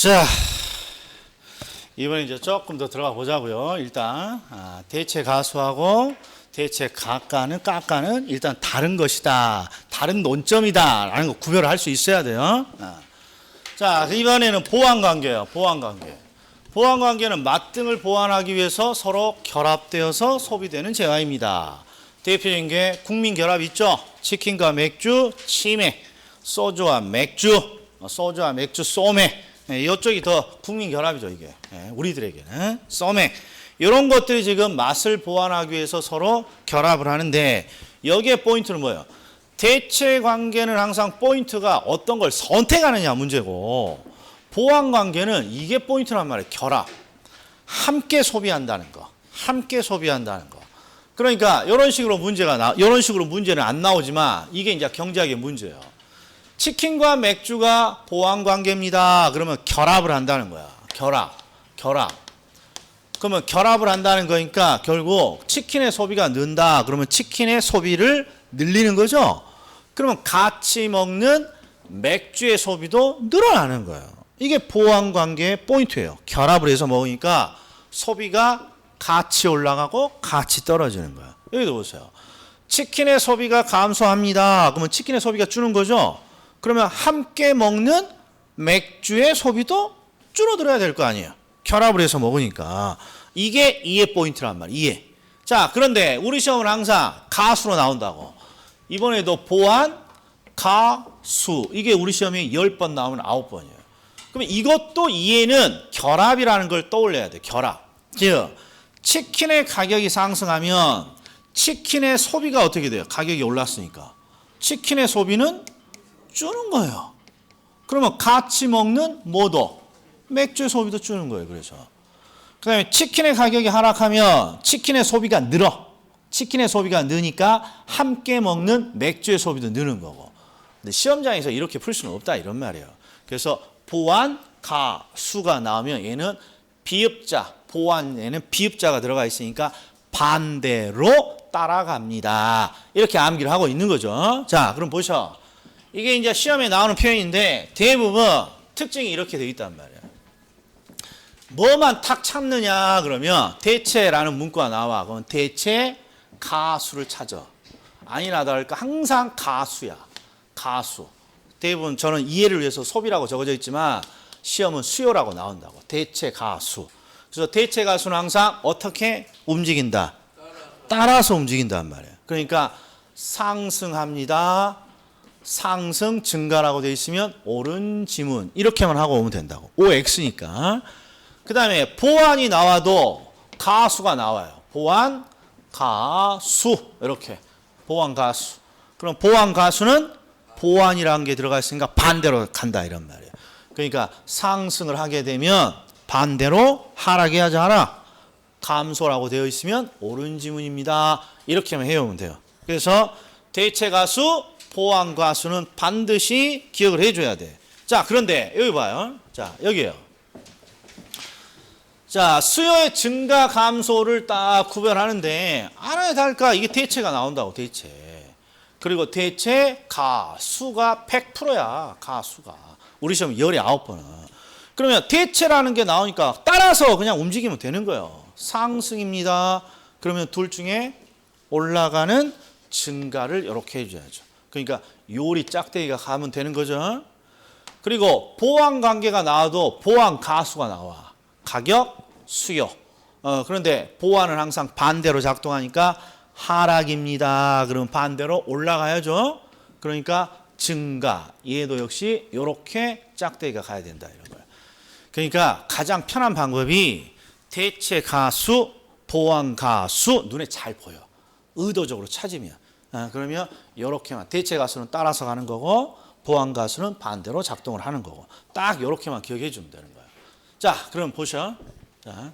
자, 이번에 이제 조금 더 들어가 보자고요. 일단 대체 가수하고 대체 깎아는 일단 다른 것이다, 다른 논점이다라는 거 구별을 할 수 있어야 돼요. 자, 이번에는 보완관계예요. 보완관계. 보완관계는 맛등을 보완하기 위해서 서로 결합되어서 소비되는 재화입니다. 대표적인 게 국민결합 있죠. 치킨과 맥주, 치맥, 소주와 맥주, 소매. 이쪽이 더 국민결합이죠, 이게. 우리들에게는. 소맥. 이런 것들이 지금 맛을 보완하기 위해서 서로 결합을 하는데, 여기에 포인트는 뭐예요? 대체 관계는 항상 포인트가 어떤 걸 선택하느냐 문제고, 보완 관계는 이게 포인트란 말이에요. 결합. 함께 소비한다는 거. 함께 소비한다는 거. 그러니까 이런 식으로 이런 식으로 문제는 안 나오지만 이게 이제 경제학의 문제예요. 치킨과 맥주가 보완 관계입니다. 그러면 결합을 한다는 거야. 결합. 그러면 결합을 한다는 거니까 결국 치킨의 소비가 는다. 그러면 치킨의 소비를 늘리는 거죠. 그러면 같이 먹는 맥주의 소비도 늘어나는 거예요. 이게 보완 관계의 포인트예요. 결합을 해서 먹으니까 소비가 같이 올라가고 같이 떨어지는 거야. 여기도 보세요. 치킨의 소비가 감소합니다. 그러면 치킨의 소비가 주는 거죠. 그러면 함께 먹는 맥주의 소비도 줄어들어야 될 거 아니에요. 결합을 해서 먹으니까. 이게 이해 포인트란 말이에요. 이해. 자, 그런데 우리 시험은 항상 가수로 나온다고. 이번에도 보완, 가수. 이게 우리 시험에 10번 나오면 9번이에요. 그러면 이것도 이해는 결합이라는 걸 떠올려야 돼. 결합. 즉, 치킨의 가격이 상승하면 치킨의 소비가 어떻게 돼요? 가격이 올랐으니까. 치킨의 소비는 주는 거예요. 그러면 같이 먹는 뭐도? 맥주의 소비도 주는 거예요. 그래서. 그 다음에 치킨의 가격이 하락하면 치킨의 소비가 늘어. 치킨의 소비가 느니까 함께 먹는 맥주의 소비도 느는 거고. 근데 시험장에서 이렇게 풀 수는 없다 이런 말이에요. 그래서 보완, 가수가 나오면 얘는 비읍자, 보완에는 비읍자가 들어가 있으니까 반대로 따라갑니다. 이렇게 암기를 하고 있는 거죠. 자, 그럼 보셔. 이게 이제 시험에 나오는 표현인데 대부분 특징이 이렇게 되어 있단 말이에요. 뭐만 탁 참느냐 그러면 대체라는 문구가 나와. 그러면 대체 가수를 찾아. 아니나 다를까 항상 가수야. 가수. 대부분 저는 이해를 위해서 소비라고 적어져 있지만 시험은 수요라고 나온다고. 대체 가수. 그래서 대체 가수는 항상 어떻게 움직인다? 따라서 움직인단 말이에요. 그러니까 상승합니다. 상승, 증가라고 되어 있으면 옳은 지문 이렇게만 하고 오면 된다고. OX니까. 그 다음에 보완이 나와도 가수가 나와요. 보완, 가수 이렇게. 보완, 가수. 그럼 보완, 가수는 보완이라는 게 들어가 있으니까 반대로 간다 이런 말이에요. 그러니까 상승을 하게 되면 반대로 하락해야지 하락. 감소라고 되어 있으면 옳은 지문입니다. 이렇게만 해오면 돼요. 그래서 대체 가수, 보완 가수는 반드시 기억을 해줘야 돼. 자, 그런데 여기 봐요. 자, 여기에요. 자, 수요의 증가 감소를 딱 구별하는데 하나에 다를까 이게 대체가 나온다고. 대체. 그리고 대체 가수가 100%야. 가수가. 우리 시험 19번은. 그러면 대체라는 게 나오니까 따라서 그냥 움직이면 되는 거예요. 상승입니다. 그러면 둘 중에 올라가는 증가를 이렇게 해줘야죠. 그러니까 요리 짝대기가 가면 되는 거죠. 그리고 보완 관계가 나와도 보완 가수가 나와. 가격, 수요. 그런데 보완은 항상 반대로 작동하니까 하락입니다. 그러면 반대로 올라가야죠. 그러니까 증가. 얘도 역시 이렇게 짝대기가 가야 된다 이런 거예요. 그러니까 가장 편한 방법이 대체 가수, 보완 가수 눈에 잘 보여. 의도적으로 찾으면. 그러면 이렇게만 대체 가수는 따라서 가는 거고 보완 가수는 반대로 작동을 하는 거고 딱 이렇게만 기억해 주면 되는 거예요. 자, 그럼 보셔. 자,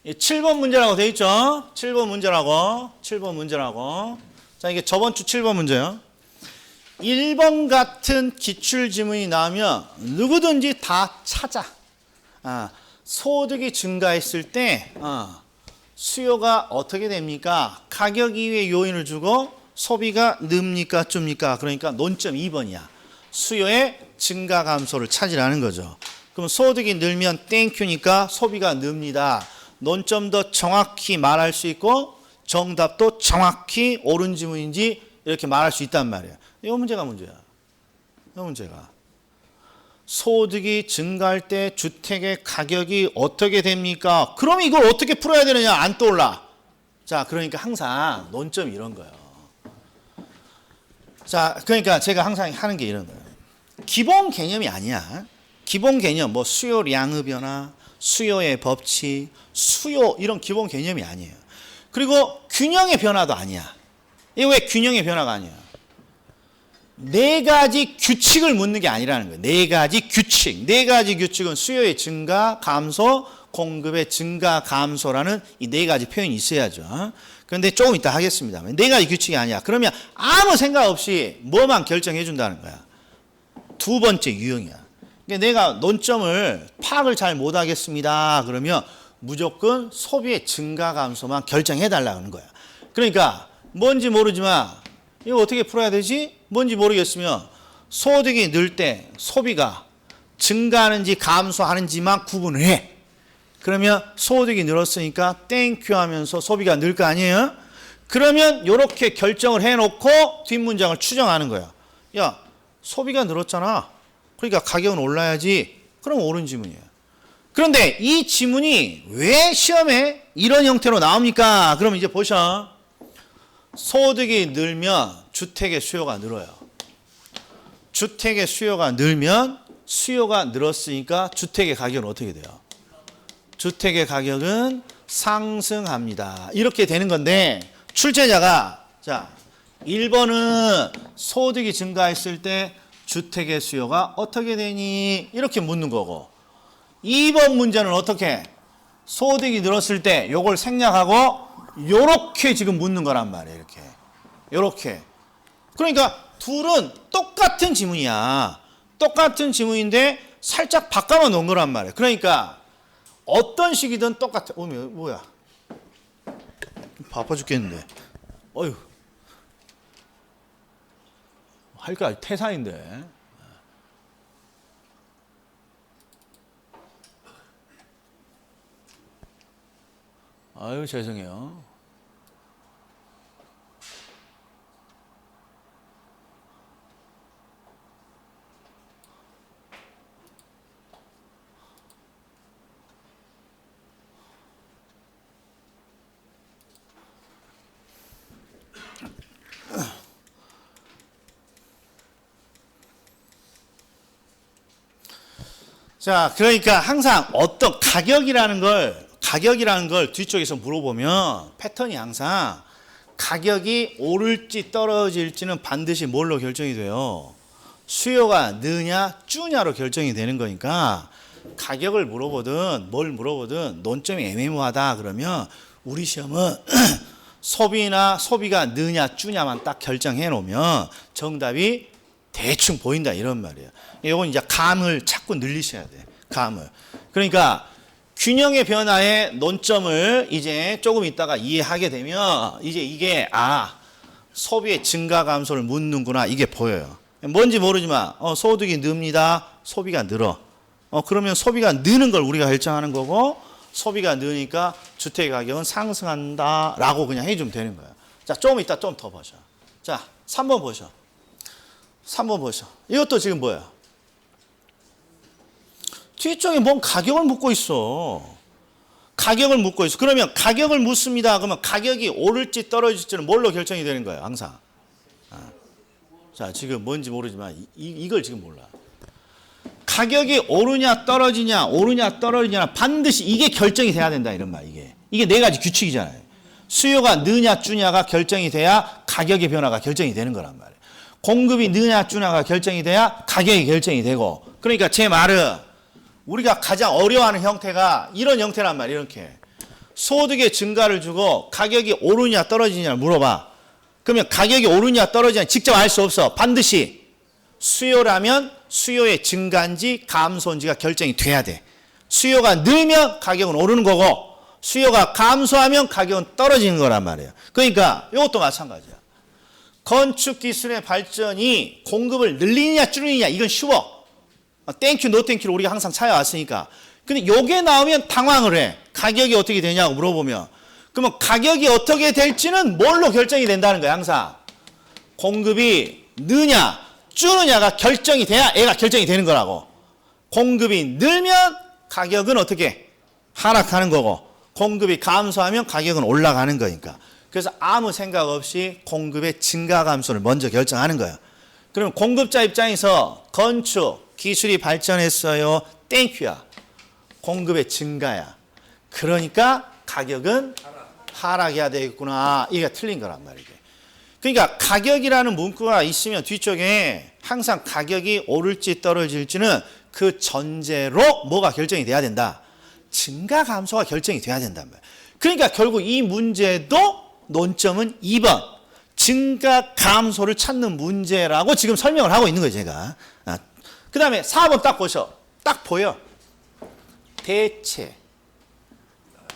7번 문제라고 돼 있죠. 7번 문제라고. 자, 이게 저번 주 7번 문제요. 1번 같은 기출지문이 나오면 누구든지 다 찾아. 소득이 증가했을 때 수요가 어떻게 됩니까? 가격 이외의 요인을 주고 소비가 늡니까 줍니까? 그러니까 논점 2번이야. 수요의 증가 감소를 찾으라는 거죠. 그럼 소득이 늘면 땡큐니까 소비가 늡니다. 논점 더 정확히 말할 수 있고 정답도 정확히 옳은 지문인지 이렇게 말할 수 있단 말이에요. 이 문제가 문제야. 이 문제가. 소득이 증가할 때 주택의 가격이 어떻게 됩니까? 그럼 이걸 어떻게 풀어야 되느냐? 안 떠올라. 자, 그러니까 항상 논점이 이런 거예요. 자, 그러니까 제가 항상 하는 게 이런 거예요. 기본 개념이 아니야. 기본 개념, 뭐 수요량의 변화, 수요의 법칙, 수요 이런 기본 개념이 아니에요. 그리고 균형의 변화도 아니야. 이게 왜 균형의 변화가 아니야? 네 가지 규칙을 묻는 게 아니라는 거예요. 네 가지 규칙. 네 가지 규칙은 수요의 증가, 감소, 공급의 증가, 감소라는 이 네 가지 표현이 있어야죠. 그런데 조금 이따 하겠습니다. 네 가지 규칙이 아니야. 그러면 아무 생각 없이 뭐만 결정해 준다는 거야. 두 번째 유형이야. 그러니까 내가 논점을 파악을 잘 못하겠습니다. 그러면 무조건 소비의 증가, 감소만 결정해 달라는 거야. 그러니까 뭔지 모르지만 이거 어떻게 풀어야 되지? 뭔지 모르겠으면 소득이 늘 때 소비가 증가하는지 감소하는지만 구분을 해. 그러면 소득이 늘었으니까 땡큐 하면서 소비가 늘 거 아니에요? 그러면 이렇게 결정을 해놓고 뒷문장을 추정하는 거야. 야, 소비가 늘었잖아. 그러니까 가격은 올라야지. 그럼 옳은 지문이야. 그런데 이 지문이 왜 시험에 이런 형태로 나옵니까? 그럼 이제 보셔. 소득이 늘면 주택의 수요가 늘어요. 주택의 수요가 늘면 수요가 늘었으니까 주택의 가격은 어떻게 돼요? 주택의 가격은 상승합니다. 이렇게 되는 건데 출제자가 자 1번은 소득이 증가했을 때 주택의 수요가 어떻게 되니? 이렇게 묻는 거고 2번 문제는 어떻게? 소득이 늘었을 때 요걸 생략하고 요렇게 지금 묻는 거란 말이에요. 이렇게. 요렇게. 그러니까 둘은 똑같은 지문이야. 똑같은 지문인데 살짝 바꿔 놓은 거란 말이에요. 그러니까 어떤 식이든 똑같아. 뭐야. 바빠 죽겠는데. 어휴. 할까? 태산인데. 아유, 죄송해요. 자, 그러니까 항상 어떤 가격이라는 걸 뒤쪽에서 물어보면 패턴이 항상 가격이 오를지 떨어질지는 반드시 뭘로 결정이 돼요? 수요가 느냐 쭈냐로 결정이 되는 거니까 가격을 물어보든 뭘 물어보든 논점이 애매모호하다 그러면 우리 시험은 소비가 느냐 쭈냐만 딱 결정해 놓으면 정답이 대충 보인다 이런 말이에요. 이건 이제 감을 자꾸 늘리셔야 돼. 감을. 그러니까 균형의 변화의 논점을 이제 조금 있다가 이해하게 되면 이제 이게 소비의 증가 감소를 묻는구나 이게 보여요. 뭔지 모르지만 소득이 늡니다. 소비가 늘어. 그러면 소비가 느는 걸 우리가 결정하는 거고 소비가 느니까 주택 가격은 상승한다라고 그냥 해주면 되는 거예요. 자, 조금 이따 좀 더 보셔. 자, 3번 보셔. 3번 보셔. 이것도 지금 뭐야? 뒤쪽에 뭔 가격을 묻고 있어. 가격을 묻고 있어. 그러면 가격을 묻습니다. 그러면 가격이 오를지 떨어질지는 뭘로 결정이 되는 거예요? 항상. 자, 지금 뭔지 모르지만 이걸 지금 몰라. 가격이 오르냐 떨어지냐 반드시 이게 결정이 돼야 된다 이런 말 이게. 이게 네 가지 규칙이잖아요. 수요가 느냐 쭈냐가 결정이 돼야 가격의 변화가 결정이 되는 거란 말이에요. 공급이 느냐 쭈냐가 결정이 돼야 가격이 결정이 되고. 그러니까 제 말은 우리가 가장 어려워하는 형태가 이런 형태란 말이에요. 이렇게. 소득의 증가를 주고 가격이 오르냐 떨어지냐를 물어봐. 그러면 가격이 오르냐 떨어지냐 직접 알 수 없어. 반드시 수요라면 수요의 증가인지 감소인지가 결정이 돼야 돼. 수요가 늘면 가격은 오르는 거고 수요가 감소하면 가격은 떨어지는 거란 말이에요. 그러니까 이것도 마찬가지야. 건축 기술의 발전이 공급을 늘리느냐 줄이느냐 이건 쉬워. 땡큐, 노 땡큐를 우리가 항상 찾아왔으니까. 근데 요게 나오면 당황을 해. 가격이 어떻게 되냐고 물어보면. 그러면 가격이 어떻게 될지는 뭘로 결정이 된다는 거야, 항상. 공급이 느냐, 줄느냐가 결정이 돼야 애가 결정이 되는 거라고. 공급이 늘면 가격은 어떻게 하락하는 거고, 공급이 감소하면 가격은 올라가는 거니까. 그래서 아무 생각 없이 공급의 증가 감소를 먼저 결정하는 거예요. 그러면 공급자 입장에서 건축, 기술이 발전했어요. 땡큐야. 공급의 증가야. 그러니까 가격은 하락해야 되겠구나. 이게 틀린 거란 말이에요. 그러니까 가격이라는 문구가 있으면 뒤쪽에 항상 가격이 오를지 떨어질지는 그 전제로 뭐가 결정이 돼야 된다. 증가 감소가 결정이 돼야 된단 말이에요. 그러니까 결국 이 문제도 논점은 2번. 증가 감소를 찾는 문제라고 지금 설명을 하고 있는 거예요, 제가. 그 다음에 4번 딱 보셔. 딱 보여. 대체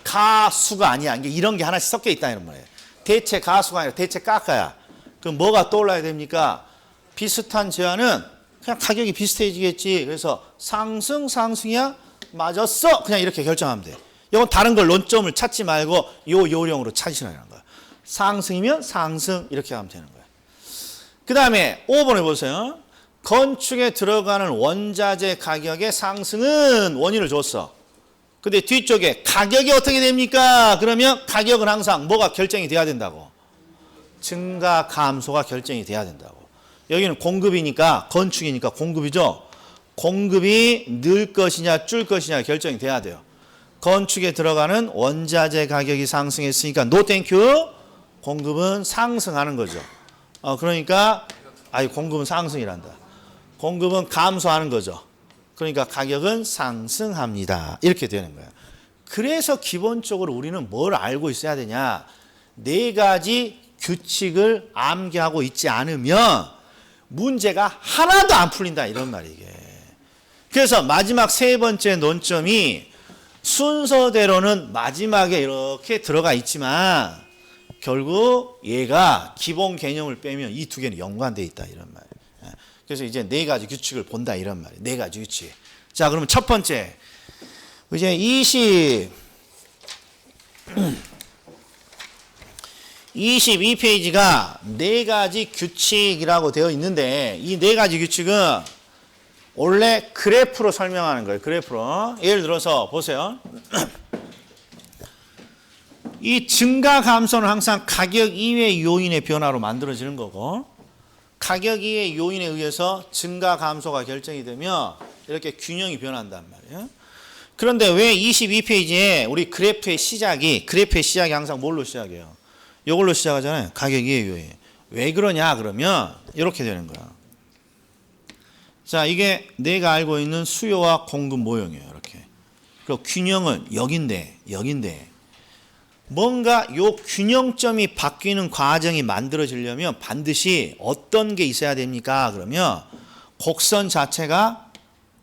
가수가 아니야. 이런 게 하나씩 섞여 있다 이런 말이에요. 대체 가수가 아니라 대체 깎아야. 그럼 뭐가 떠올라야 됩니까? 비슷한 제안은 그냥 가격이 비슷해지겠지. 그래서 상승이야? 맞았어. 그냥 이렇게 결정하면 돼. 이건 다른 걸 논점을 찾지 말고 요 요령으로 찾으시라는 거야. 상승이면 상승 이렇게 하면 되는 거야. 그 다음에 5번에 보세요. 건축에 들어가는 원자재 가격의 상승은 원인을 줬어. 근데 뒤쪽에 가격이 어떻게 됩니까? 그러면 가격은 항상 뭐가 결정이 돼야 된다고? 증가 감소가 결정이 돼야 된다고. 여기는 공급이니까 건축이니까 공급이죠. 공급이 늘 것이냐 줄 것이냐 결정이 돼야 돼요. 건축에 들어가는 원자재 가격이 상승했으니까 노 땡큐. 공급은 상승하는 거죠. 그러니까 공급은 상승이란다. 공급은 감소하는 거죠. 그러니까 가격은 상승합니다. 이렇게 되는 거예요. 그래서 기본적으로 우리는 뭘 알고 있어야 되냐. 4가지 규칙을 암기하고 있지 않으면 문제가 하나도 안 풀린다 이런 말이에요. 그래서 마지막 3번째 논점이 순서대로는 마지막에 이렇게 들어가 있지만 결국 얘가 기본 개념을 빼면 이 2개는 연관되어 있다 이런 말이에요. 그래서 이제 4가지 규칙을 본다 이런 말이에요. 4가지 규칙. 자, 그러면 첫 번째 이제 22페이지가 4가지 규칙이라고 되어 있는데 이 4가지 규칙은 원래 그래프로 설명하는 거예요. 그래프로. 예를 들어서 보세요. 이 증가 감소는 항상 가격 이외의 요인의 변화로 만들어지는 거고 가격 이외의 요인에 의해서 증가 감소가 결정이 되면 이렇게 균형이 변한단 말이에요. 그런데 왜 22페이지에 우리 그래프의 시작이 항상 뭘로 시작해요? 이걸로 시작하잖아요. 가격 이외의 요인. 왜 그러냐 그러면 이렇게 되는 거야. 자, 이게 내가 알고 있는 수요와 공급 모형이에요. 이렇게. 그리고 균형은 여긴데 뭔가 요 균형점이 바뀌는 과정이 만들어지려면 반드시 어떤 게 있어야 됩니까? 그러면 곡선 자체가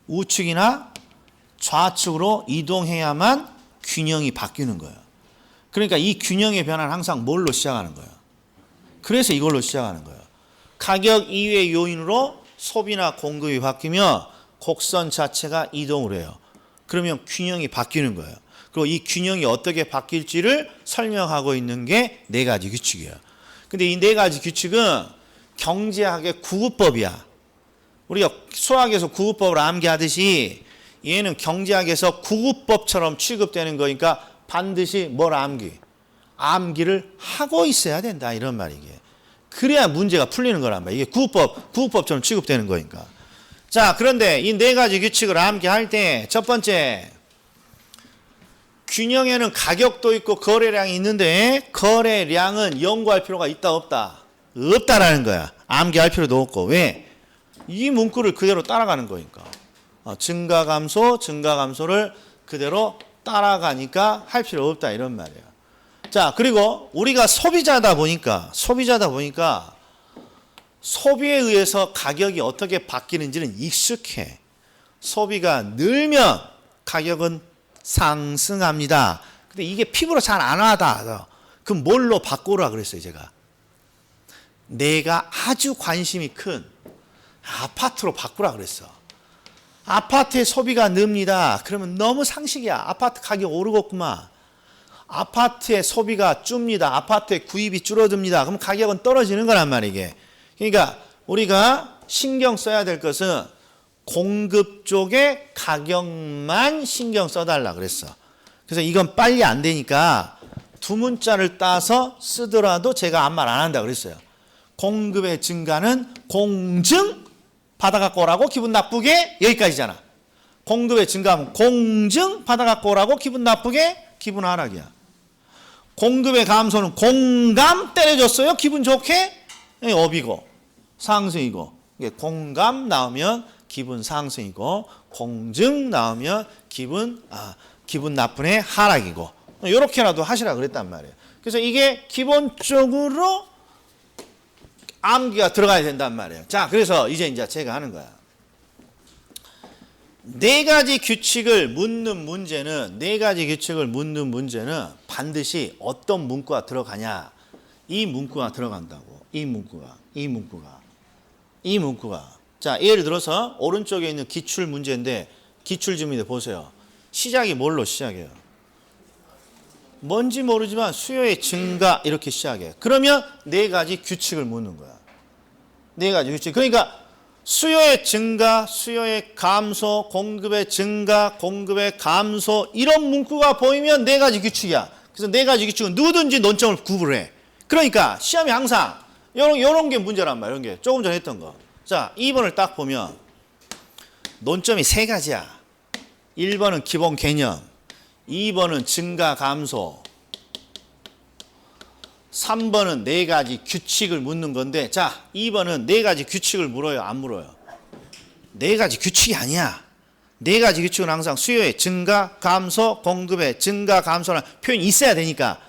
우측이나 좌측으로 이동해야만 균형이 바뀌는 거예요. 그러니까 이 균형의 변화는 항상 뭘로 시작하는 거예요? 그래서 이걸로 시작하는 거예요. 가격 이외의 요인으로 소비나 공급이 바뀌면 곡선 자체가 이동을 해요. 그러면 균형이 바뀌는 거예요. 그리고 이 균형이 어떻게 바뀔지를 설명하고 있는 게 4가지 규칙이에요. 근데 이 4가지 규칙은 경제학의 구구법이야. 우리가 수학에서 구구법을 암기하듯이 얘는 경제학에서 구구법처럼 취급되는 거니까 반드시 뭘 암기를 하고 있어야 된다 이런 말이에요. 그래야 문제가 풀리는 거란 말이에요. 이게 구구법처럼 취급되는 거니까. 자, 그런데 이 4가지 규칙을 암기할 때 첫 번째 균형에는 가격도 있고 거래량이 있는데 거래량은 연구할 필요가 있다 없다? 없다라는 거야. 암기할 필요도 없고. 왜? 이 문구를 그대로 따라가는 거니까. 증가 감소를 그대로 따라가니까 할 필요 없다 이런 말이에요. 자, 그리고 우리가 소비자다 보니까 소비에 의해서 가격이 어떻게 바뀌는지는 익숙해. 소비가 늘면 가격은 상승합니다. 근데 이게 피부로 잘 안 와닿아. 그럼 뭘로 바꾸라 그랬어요, 제가? 내가 아주 관심이 큰 아파트로 바꾸라 그랬어. 아파트의 소비가 늡니다. 그러면 너무 상식이야. 아파트 가격 오르겠구만. 아파트의 소비가 줍니다. 아파트의 구입이 줄어듭니다. 그럼 가격은 떨어지는 거란 말이게. 그러니까 우리가 신경 써야 될 것은 공급 쪽의 가격만 신경 써달라 그랬어. 그래서 이건 빨리 안 되니까 두 문자를 따서 쓰더라도 제가 아무 말 안 한다 그랬어요. 공급의 증가는 공증 받아갖고 오라고 기분 나쁘게 여기까지잖아. 공급의 증가하면 공증 받아갖고 오라고 기분 나쁘게 기분 하락이야. 공급의 감소는 공감 때려줬어요. 기분 좋게 업이고 상승이고. 공감 나오면 기분 상승이고 공증 나오면 기분 나쁜 애 하락이고. 이렇게라도 하시라 그랬단 말이에요. 그래서 이게 기본적으로 암기가 들어가야 된단 말이에요. 자, 그래서 이제 제가 하는 거야. 네 가지 규칙을 묻는 문제는 반드시 어떤 문구가 들어가냐. 이 문구가 들어간다고. 이 문구가. 자, 예를 들어서 오른쪽에 있는 기출 문제인데 기출 질문인데 보세요. 시작이 뭘로 시작해요? 뭔지 모르지만 수요의 증가 이렇게 시작해. 그러면 네 가지 규칙을 묻는 거야. 네 가지 규칙. 그러니까 수요의 증가, 수요의 감소, 공급의 증가, 공급의 감소 이런 문구가 보이면 네 가지 규칙이야. 그래서 네 가지 규칙은 누구든지 논점을 구분을 해. 그러니까 시험이 항상 요런 게 문제란 말이야. 이런 게 조금 전에 했던 거. 자, 2번을 딱 보면 논점이 세 가지야. 1번은 기본 개념, 2번은 증가 감소, 3번은 네 가지 규칙을 묻는 건데, 자, 2번은 네 가지 규칙을 물어요, 안 물어요? 네 가지 규칙이 아니야. 네 가지 규칙은 항상 수요의 증가 감소, 공급의 증가 감소라는 표현이 있어야 되니까.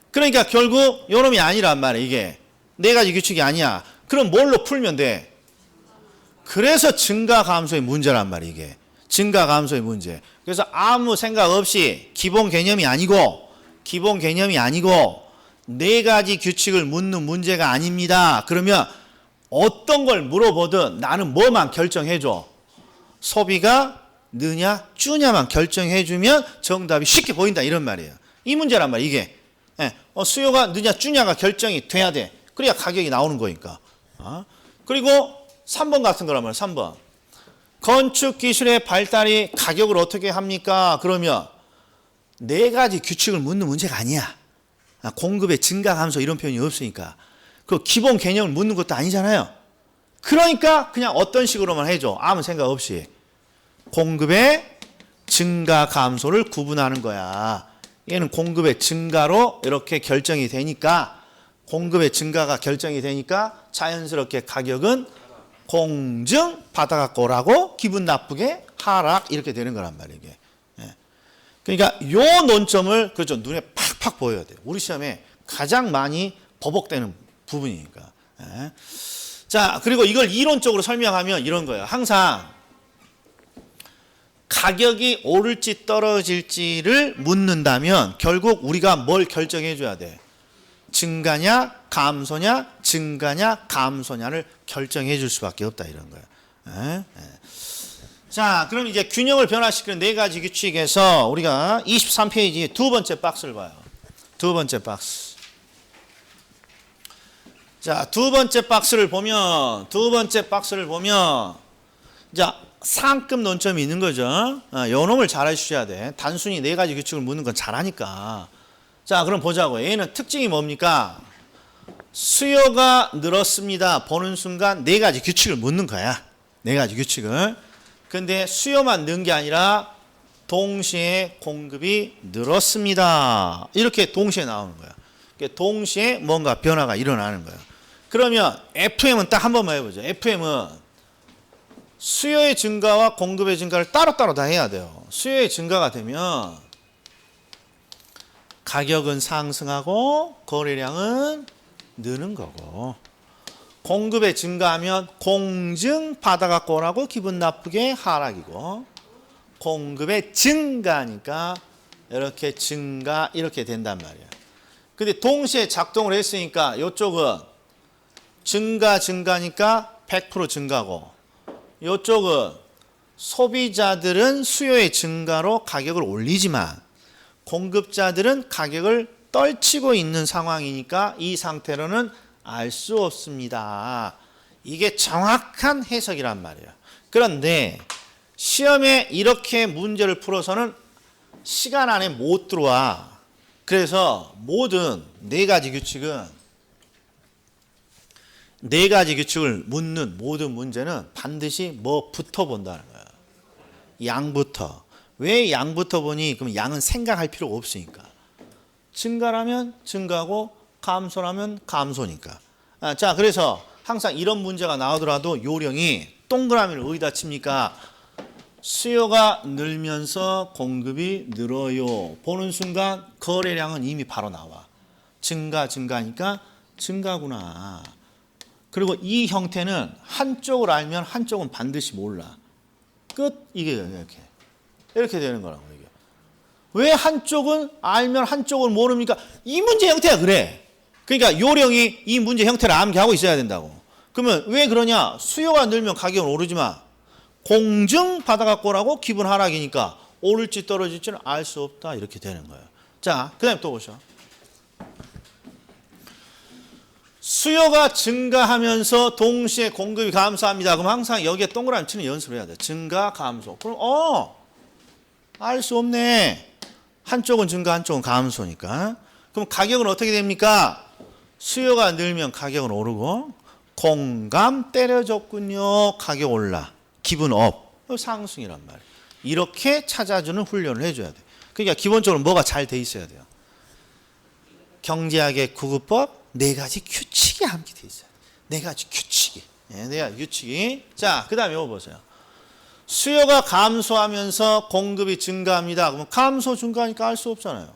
그러니까 결국 요놈이 아니란 말이야. 이게 네 가지 규칙이 아니야. 그럼 뭘로 풀면 돼? 그래서 증가 감소의 문제란 말이야. 이게 증가 감소의 문제. 그래서 아무 생각 없이 기본 개념이 아니고 네 가지 규칙을 묻는 문제가 아닙니다. 그러면 어떤 걸 물어보든 나는 뭐만 결정해줘? 소비가 느냐 주냐만 결정해주면 정답이 쉽게 보인다 이런 말이에요. 이 문제란 말이에요. 이게 수요가 느냐 주냐가 결정이 돼야 돼. 그래야 가격이 나오는 거니까. 그리고 3번 같은 거란 말이에요. 3번. 건축 기술의 발달이 가격을 어떻게 합니까? 그러면 네 가지 규칙을 묻는 문제가 아니야. 공급의 증가 감소 이런 표현이 없으니까. 그 기본 개념을 묻는 것도 아니잖아요. 그러니까 그냥 어떤 식으로만 해줘. 아무 생각 없이. 공급의 증가 감소를 구분하는 거야. 얘는 공급의 증가로 이렇게 결정이 되니까, 공급의 증가가 결정이 되니까 자연스럽게 가격은 공증 받아갖고 오라고 기분 나쁘게 하락 이렇게 되는 거란 말이에요. 이게. 그러니까 요 논점을 그렇죠. 눈에 팍팍 보여야 돼요. 우리 시험에 가장 많이 버벅대는 부분이니까. 자, 그리고 이걸 이론적으로 설명하면 이런 거예요. 항상 가격이 오를지 떨어질지를 묻는다면 결국 우리가 뭘 결정해 줘야 돼? 증가냐 감소냐 증가냐 감소냐를 결정해 줄 수밖에 없다 이런 거예요. 자, 그럼 이제 균형을 변화시키는 네 가지 규칙에서 우리가 23페이지 두 번째 박스를 봐요. 두 번째 박스. 자, 두 번째 박스를 보면 자, 상급 논점이 있는 거죠. 요 놈을 잘 해주셔야 돼. 단순히 네 가지 규칙을 묻는 건 잘하니까. 자, 그럼 보자고. 얘는 특징이 뭡니까? 수요가 늘었습니다. 보는 순간 네 가지 규칙을 묻는 거야. 네 가지 규칙을. 근데 수요만 는 게 아니라 동시에 공급이 늘었습니다. 이렇게 동시에 나오는 거야. 동시에 뭔가 변화가 일어나는 거야. 그러면 FM은 딱 한 번만 해보죠. FM은 수요의 증가와 공급의 증가를 따로따로 다 해야 돼요. 수요의 증가가 되면 가격은 상승하고 거래량은 느는 거고, 공급의 증가하면 공증 받아갖고 오라고 기분 나쁘게 하락이고, 공급의 증가니까 이렇게 증가 이렇게 된단 말이야. 근데 동시에 작동을 했으니까 이쪽은 증가니까 100% 증가고, 이쪽은 소비자들은 수요의 증가로 가격을 올리지만 공급자들은 가격을 떨치고 있는 상황이니까 이 상태로는 알 수 없습니다. 이게 정확한 해석이란 말이에요. 그런데 시험에 이렇게 문제를 풀어서는 시간 안에 못 들어와. 그래서 모든 네 가지 규칙을 묻는 모든 문제는 반드시 뭐부터 본다는 거야. 양부터. 왜 양부터 보니? 그럼 양은 생각할 필요가 없으니까. 증가라면 증가고 감소라면 감소니까. 자, 그래서 항상 이런 문제가 나오더라도 요령이 동그라미를 어디다 칩니까? 수요가 늘면서 공급이 늘어요. 보는 순간 거래량은 이미 바로 나와. 증가니까 증가구나. 그리고 이 형태는 한쪽을 알면 한쪽은 반드시 몰라. 끝. 이게 이렇게 되는 거라고. 이게. 왜 한쪽은 알면 한쪽은 모릅니까? 이 문제 형태가 그래. 그러니까 요령이 이 문제 형태를 암기하고 있어야 된다고. 그러면 왜 그러냐? 수요가 늘면 가격은 오르지만 공증 받아갖고 오라고 기분 하락이니까 오를지 떨어질지는 알 수 없다. 이렇게 되는 거예요. 자, 그 다음에 또 보셔. 수요가 증가하면서 동시에 공급이 감소합니다. 그럼 항상 여기에 동그라미 치는 연습을 해야 돼. 증가, 감소. 그럼 알 수 없네. 한쪽은 증가, 한쪽은 감소니까. 그럼 가격은 어떻게 됩니까? 수요가 늘면 가격은 오르고 공감 때려줬군요. 가격 올라. 기분 업. 상승이란 말이에요. 이렇게 찾아주는 훈련을 해줘야 돼. 그러니까 기본적으로 뭐가 잘 돼 있어야 돼요. 경제학의 구급법 네 가지 규칙이 암기돼 있어요. 네 가지 규칙이. 네 가지 규칙이. 자, 그 다음에 이거 보세요. 수요가 감소하면서 공급이 증가합니다. 그러면 감소 증가하니까 알 수 없잖아요.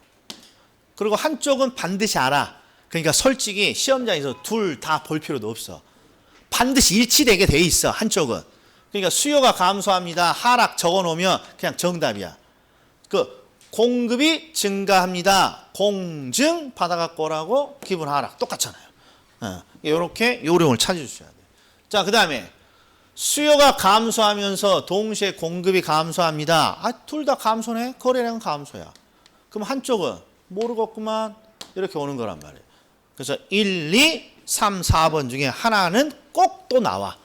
그리고 한쪽은 반드시 알아. 그러니까 솔직히 시험장에서 둘 다 볼 필요도 없어. 반드시 일치되게 돼 있어. 한쪽은. 그러니까 수요가 감소합니다. 하락 적어놓으면 그냥 정답이야. 그 공급이 증가합니다. 공증 받아갖고 오라고 기분 하락. 똑같잖아요. 이렇게 요령을 찾아주셔야 돼요. 자, 그 다음에 수요가 감소하면서 동시에 공급이 감소합니다. 둘 다 감소네? 거래량은 감소야. 그럼 한쪽은 모르겠구만. 이렇게 오는 거란 말이에요. 그래서 1, 2, 3, 4번 중에 하나는 꼭 또 나와.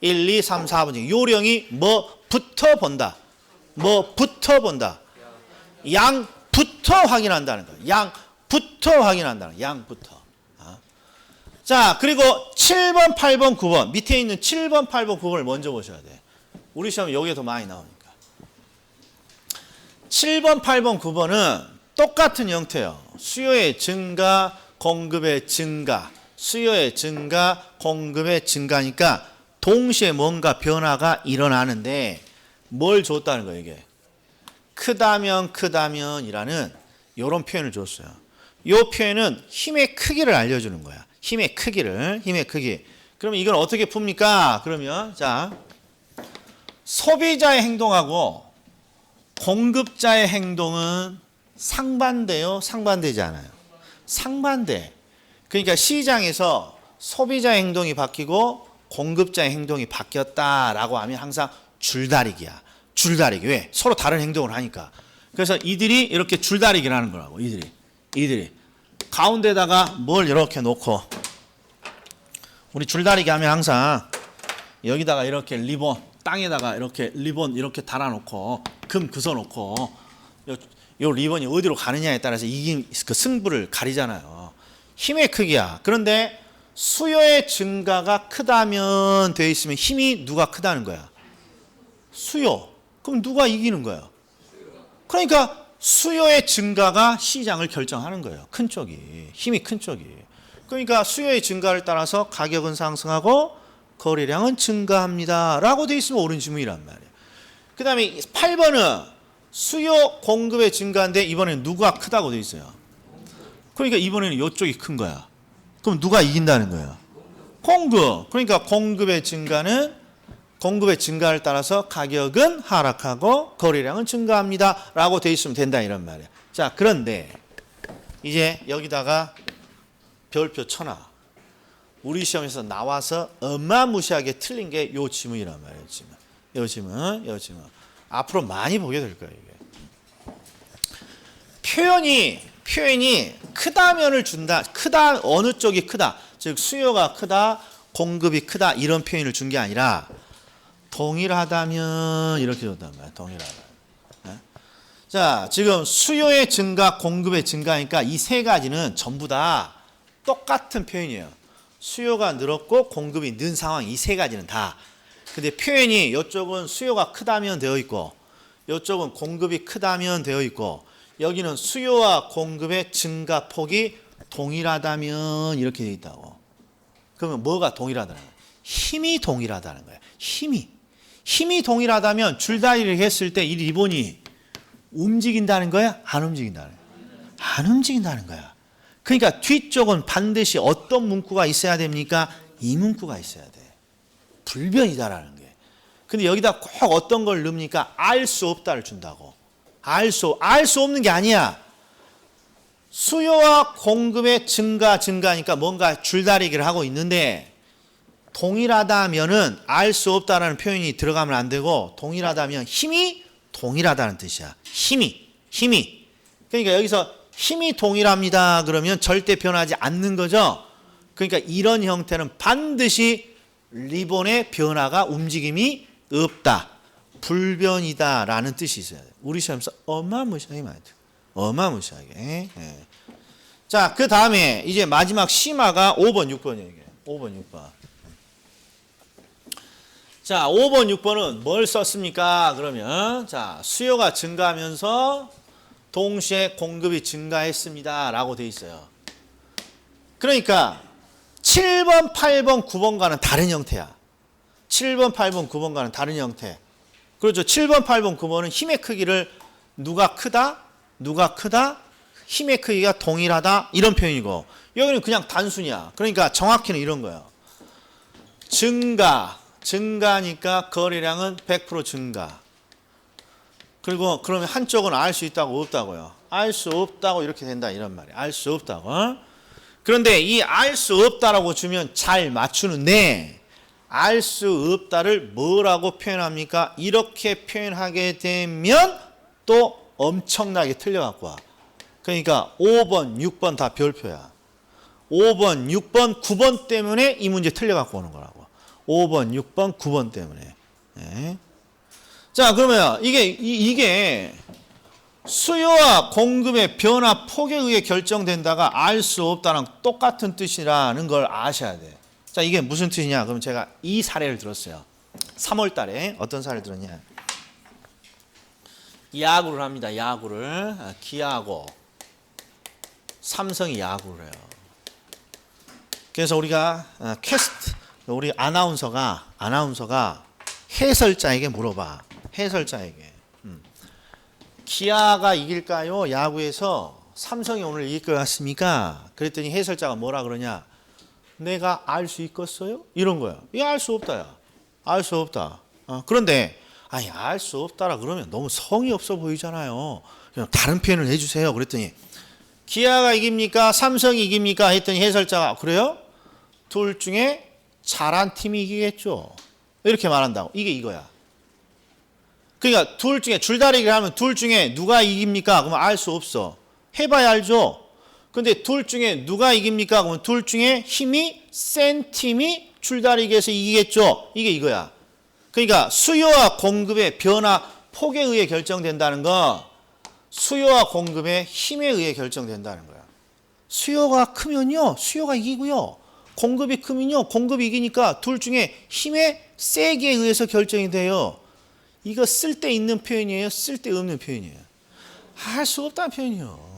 1, 2, 3, 4번 중에 요령이 뭐부터 본다. 뭐부터 본다. 양부터 확인한다는 거예요. 양부터 확인한다는 거예요. 양부터. 자, 그리고 7번, 8번, 9번. 밑에 있는 7번, 8번, 9번을 먼저 보셔야 돼. 우리 시험은 여기에 더 많이 나오니까. 7번, 8번, 9번은 똑같은 형태예요. 수요의 증가, 공급의 증가. 수요의 증가, 공급의 증가니까 동시에 뭔가 변화가 일어나는데 뭘 줬다는 거예요, 이게. 크다면이라는 이런 표현을 줬어요. 이 표현은 힘의 크기를 알려주는 거야. 힘의 크기. 그러면 이건 어떻게 풉니까? 그러면 자, 소비자의 행동하고 공급자의 행동은 상반돼요? 상반되지 않아요? 상반돼. 그러니까 시장에서 소비자의 행동이 바뀌고 공급자의 행동이 바뀌었다라고 하면 항상 줄다리기야. 줄다리기. 왜? 서로 다른 행동을 하니까. 그래서 이들이 이렇게 줄다리기를 하는 거라고. 이들이. 가운데다가 뭘 이렇게 놓고 우리 줄다리기 하면 항상 여기다가 이렇게 리본, 땅에다가 이렇게 리본 이렇게 달아놓고 금 그어놓고 요 리본이 어디로 가느냐에 따라서 이긴 그 승부를 가리잖아요. 힘의 크기야. 그런데 수요의 증가가 크다면 돼 있으면 힘이 누가 크다는 거야? 수요. 그럼 누가 이기는 거야? 그러니까 수요의 증가가 시장을 결정하는 거예요. 큰 쪽이. 힘이 큰 쪽이. 그러니까 수요의 증가를 따라서 가격은 상승하고 거래량은 증가합니다. 라고 돼 있으면 옳은 지문이란 말이에요. 그 다음에 8번은 수요 공급의 증가인데 이번에는 누가 크다고 돼 있어요. 그러니까 이번에는 이쪽이 큰 거야. 그럼 누가 이긴다는 거야? 공급. 그러니까 공급의 증가를 따라서 가격은 하락하고 거래량은 증가합니다. 라고 돼 있으면 된다 이런 말이야. 자, 그런데 이제 여기다가 별표 쳐놔. 우리 시험에서 나와서 어마무시하게 틀린 게 요 지문이란 말이에요. 지문. 요즘은. 앞으로 많이 보게 될 거예요, 이게. 표현이 크다면을 준다. 크다, 어느 쪽이 크다. 즉, 수요가 크다, 공급이 크다. 이런 표현을 준 게 아니라, 동일하다면, 이렇게 줬단 말이야. 동일하다. 자, 지금 수요의 증가, 공급의 증가니까 이 세 가지는 전부 다 똑같은 표현이에요. 수요가 늘었고 공급이 는 상황, 이 세 가지는 다. 근데 표현이 이쪽은 수요가 크다면 되어 있고 이쪽은 공급이 크다면 되어 있고 여기는 수요와 공급의 증가폭이 동일하다면 이렇게 되어 있다고. 그러면 뭐가 동일하다는 거예요? 힘이 동일하다는 거예요. 힘이 동일하다면 줄다리를 했을 때 이 리본이 움직인다는 거야? 안 움직인다는 거야? 안 움직인다는 거야. 그러니까 뒤쪽은 반드시 어떤 문구가 있어야 됩니까? 이 문구가 있어야 돼. 불변이다라는 게. 근데 여기다 꼭 어떤 걸 넣습니까? 알 수 없다를 준다고. 알 수 없는 게 아니야. 수요와 공급의 증가니까 뭔가 줄다리기를 하고 있는데 동일하다면은 알 수 없다라는 표현이 들어가면 안 되고 동일하다면 힘이 동일하다는 뜻이야. 힘이. 그러니까 여기서 힘이 동일합니다. 그러면 절대 변하지 않는 거죠. 그러니까 이런 형태는 반드시 리본의 변화가 움직임이 없다. 불변이다라는 뜻이 있어야 돼. 우리 시험에서 어마무시하게 많이 돼. 어마무시하게. 예. 자, 그 다음에 이제 마지막 심화가 5번, 6번이에요. 5번, 6번. 자, 5번, 6번은 뭘 썼습니까? 그러면 자, 수요가 증가하면서 동시에 공급이 증가했습니다. 라고 돼 있어요. 그러니까 7번, 8번, 9번과는 다른 형태야. 7번, 8번, 9번과는 다른 형태. 그렇죠. 7번, 8번, 9번은 힘의 크기를 누가 크다, 힘의 크기가 동일하다 이런 표현이고 여기는 그냥 단순이야. 그러니까 정확히는 이런 거예요. 증가니까 거래량은 100% 증가. 그리고 그러면 한쪽은 알 수 있다고 없다고요. 알 수 없다고 이렇게 된다 이런 말이에요. 알 수 없다고. 그런데 이 알 수 없다라고 주면 잘 맞추는데 알 수 없다를 뭐라고 표현합니까? 이렇게 표현하게 되면 또 엄청나게 틀려갖고 와. 그러니까 5번, 6번 다 별표야. 5번, 6번, 9번 때문에 이 문제 틀려갖고 오는 거라고. 5번, 6번, 9번 때문에. 네. 자, 그러면 이게 수요와 공급의 변화 폭에 의해 결정된다가 알 수 없다랑 똑같은 뜻이라는 걸 아셔야 돼. 자, 이게 무슨 뜻이냐? 그럼 제가 이 사례를 들었어요. 3월 달에 어떤 사례를 들었냐? 야구를 합니다. 야구를. 기아하고 삼성이 야구를 해요. 그래서 우리가 우리 아나운서가 해설자에게 물어봐. 해설자에게. 기아가 이길까요? 야구에서 삼성이 오늘 이길 것 같습니까? 그랬더니 해설자가 뭐라 그러냐? 내가 알 수 있겠어요? 이런 거야. 이거 알 수 없다. 야. 알 수 없다. 그런데 알 수 없다라 그러면 너무 성의 없어 보이잖아요. 그냥 다른 표현을 해주세요. 그랬더니 기아가 이깁니까? 삼성이 이깁니까? 했더니 해설자가 그래요? 둘 중에 잘한 팀이 이기겠죠. 이렇게 말한다고. 이게 이거야. 그러니까 둘 중에 줄다리기를 하면 둘 중에 누가 이깁니까? 그러면 알 수 없어. 해봐야 알죠. 근데 둘 중에 누가 이깁니까? 그러면 둘 중에 힘이 센 팀이 줄다리기에서 이기겠죠. 이게 이거야. 그러니까 수요와 공급의 변화 폭에 의해 결정된다는 거 수요와 공급의 힘에 의해 결정된다는 거야. 수요가 크면요. 수요가 이기고요. 공급이 크면요. 공급이 이기니까 둘 중에 힘의 세기에 의해서 결정이 돼요. 이거 쓸데 있는 표현이에요? 쓸데 없는 표현이에요? 할 수 없다는 표현이에요.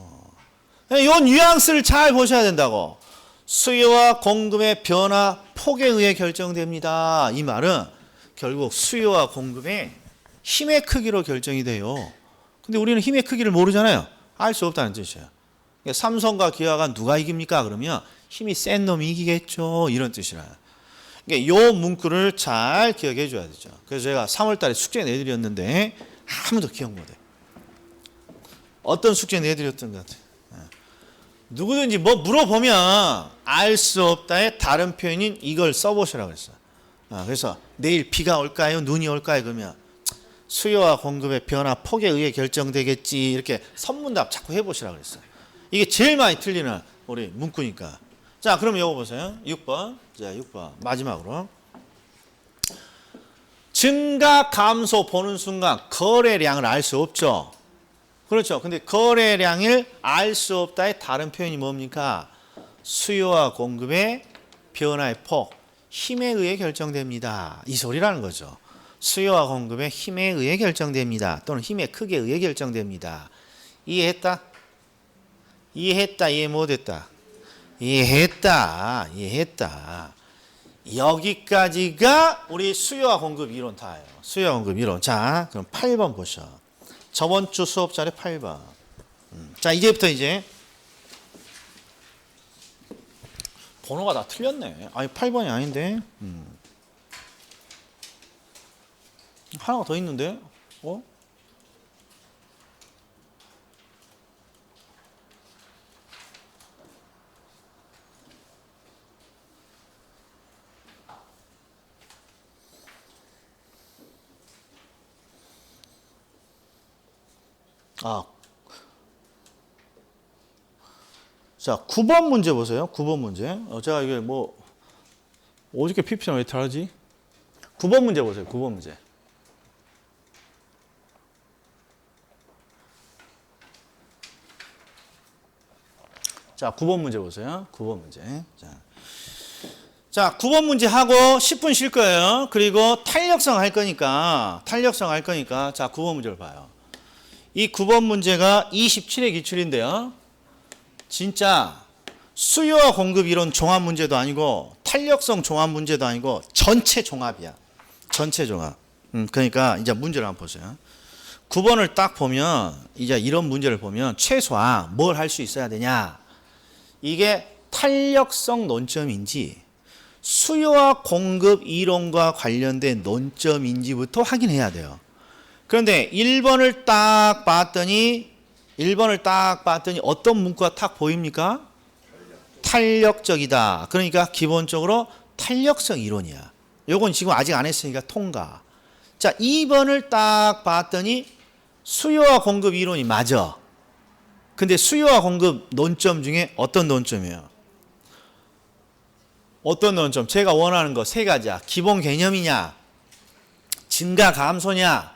이 뉘앙스를 잘 보셔야 된다고. 수요와 공급의 변화 폭에 의해 결정됩니다. 이 말은 결국 수요와 공급의 힘의 크기로 결정이 돼요. 근데 우리는 힘의 크기를 모르잖아요. 알 수 없다는 뜻이에요. 그러니까 삼성과 기아가 누가 이깁니까? 그러면 힘이 센 놈이 이기겠죠. 이런 뜻이라. 그러니까 이 문구를 잘 기억해 줘야 되죠. 그래서 제가 3월 달에 숙제 내드렸는데 아무도 기억 못해. 어떤 숙제 내드렸던 것 같아요. 누구든지 뭐 물어보면 알 수 없다의 다른 표현인 이걸 써보시라고 했어요. 그래서 내일 비가 올까요? 눈이 올까요? 그러면 수요와 공급의 변화 폭에 의해 결정되겠지. 이렇게 선문답 자꾸 해보시라고 그랬어요. 이게 제일 많이 틀리는 우리 문구니까. 자, 그럼 이거 보세요. 6번. 자, 6번. 마지막으로. 증가, 감소 보는 순간 거래량을 알 수 없죠. 그렇죠. 근데 거래량을 알 수 없다의 다른 표현이 뭡니까? 수요와 공급의 변화의 폭, 힘에 의해 결정됩니다. 이 소리라는 거죠. 수요와 공급의 힘에 의해 결정됩니다. 또는 힘의 크기에 의해 결정됩니다. 이해했다? 이해했다? 이해 못했다? 이해했다. 이해했다. 여기까지가 우리 수요와 공급 이론 다예요. 수요와 공급 이론. 자, 그럼 8번 보셔. 저번 주 수업 자료 8번. 자, 이제부터 이제 번호가 다 틀렸네. 아니, 8번이 아닌데. 하나가 더 있는데? 어? 자, 9번 문제 보세요. 9번 문제. 제가 이게 뭐 어저께 PPT는 왜 다르지? 9번 문제 보세요. 9번 문제. 자, 9번 문제 보세요. 9번 문제. 자, 9번 문제 하고 10분 쉴 거예요. 그리고 탄력성 할 거니까, 자, 9번 문제를 봐요. 이 9번 문제가 27의 기출인데요. 진짜 수요와 공급 이론 종합 문제도 아니고 탄력성 종합 문제도 아니고 전체 종합이야. 전체 종합. 그러니까 이제 문제를 한번 보세요. 9번을 딱 보면 이제 이런 문제를 보면 최소한 뭘 할 수 있어야 되냐. 이게 탄력성 논점인지 수요와 공급 이론과 관련된 논점인지부터 확인해야 돼요. 그런데 1번을 딱 봤더니 어떤 문구가 딱 보입니까? 탄력적이다. 그러니까 기본적으로 탄력성 이론이야. 요건 지금 아직 안 했으니까 통과. 자, 2번을 딱 봤더니 수요와 공급 이론이 맞아. 근데 수요와 공급 논점 중에 어떤 논점이에요? 어떤 논점? 제가 원하는 거 세 가지야. 기본 개념이냐? 증가 감소냐?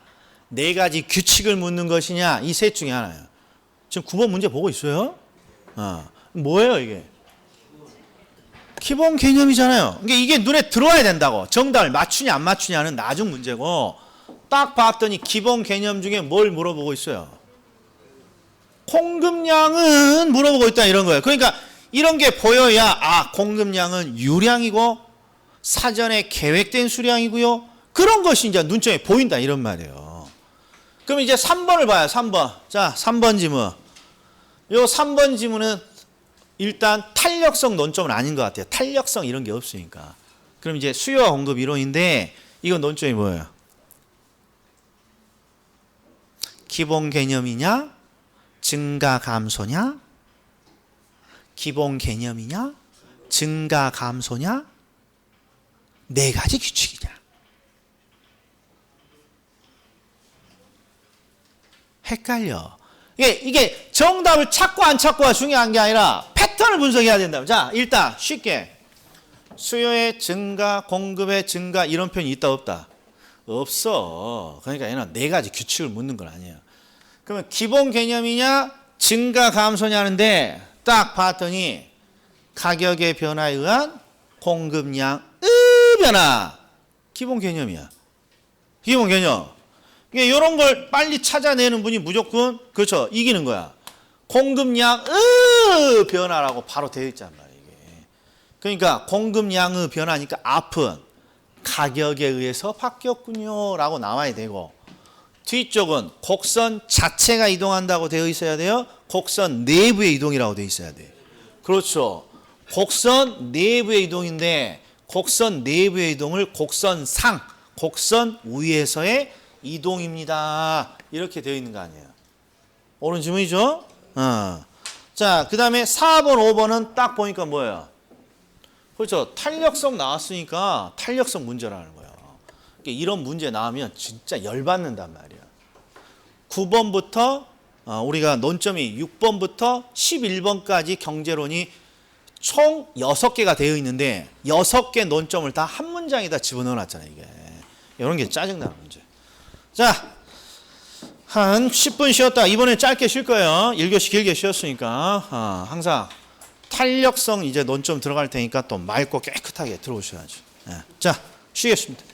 네 가지 규칙을 묻는 것이냐? 이 셋 중에 하나예요. 지금 9번 문제 보고 있어요? 뭐예요 이게? 기본 개념이잖아요. 이게 눈에 들어와야 된다고. 정답을 맞추냐 안 맞추냐는 나중 문제고 딱 봤더니 기본 개념 중에 뭘 물어보고 있어요? 공급량은 물어보고 있다 이런 거예요. 그러니까 이런 게 보여야 공급량은 유량이고 사전에 계획된 수량이고요. 그런 것이 이제 눈점에 보인다 이런 말이에요. 그럼 이제 3번을 봐요. 3번. 자, 3번 지문. 요 3번 지문은 일단 탄력성 논점은 아닌 것 같아요. 탄력성 이런 게 없으니까. 그럼 이제 수요와 공급 이론인데 이건 논점이 뭐예요? 기본 개념이냐? 증가 감소냐? 기본 개념이냐? 증가 감소냐? 네 가지 규칙이냐? 헷갈려. 이게 정답을 찾고 안 찾고가 중요한 게 아니라 패턴을 분석해야 된다. 자, 일단 쉽게 수요의 증가, 공급의 증가 이런 표현이 있다 없다? 없어. 그러니까 얘는 네 가지 규칙을 묻는 건 아니에요. 그러면 기본 개념이냐 증가 감소냐 하는데 딱 봤더니 가격의 변화에 의한 공급량의 변화. 기본 개념이야. 기본 개념. 이런 걸 빨리 찾아내는 분이 무조건 그렇죠. 이기는 거야. 공급량의 변화라고 바로 되어 있단 말이에요. 이게. 그러니까 공급량의 변화니까 앞은 가격에 의해서 바뀌었군요 라고 나와야 되고 뒤쪽은 곡선 자체가 이동한다고 되어 있어야 돼요. 곡선 내부의 이동이라고 되어 있어야 돼요. 그렇죠. 곡선 내부의 이동인데 곡선 내부의 이동을 곡선상, 곡선 위에서의 이동입니다. 이렇게 되어 있는 거 아니에요. 옳은 질문이죠? 자, 그 다음에 4번, 5번은 딱 보니까 뭐예요? 그렇죠. 탄력성 나왔으니까 탄력성 문제라는 거예요. 그러니까 이런 문제 나오면 진짜 열받는단 말이야. 9번부터 우리가 논점이 6번부터 11번까지 경제론이 총 6개가 되어 있는데 6개 논점을 다 한 문장에다 집어넣어 놨잖아요. 이게. 이런 게 짜증나는 문제. 자, 한 10분 쉬었다. 이번에 짧게 쉴 거예요. 1교시 길게 쉬었으니까 항상 탄력성 이제 논점 들어갈 테니까 또 맑고 깨끗하게 들어오셔야죠. 자, 쉬겠습니다.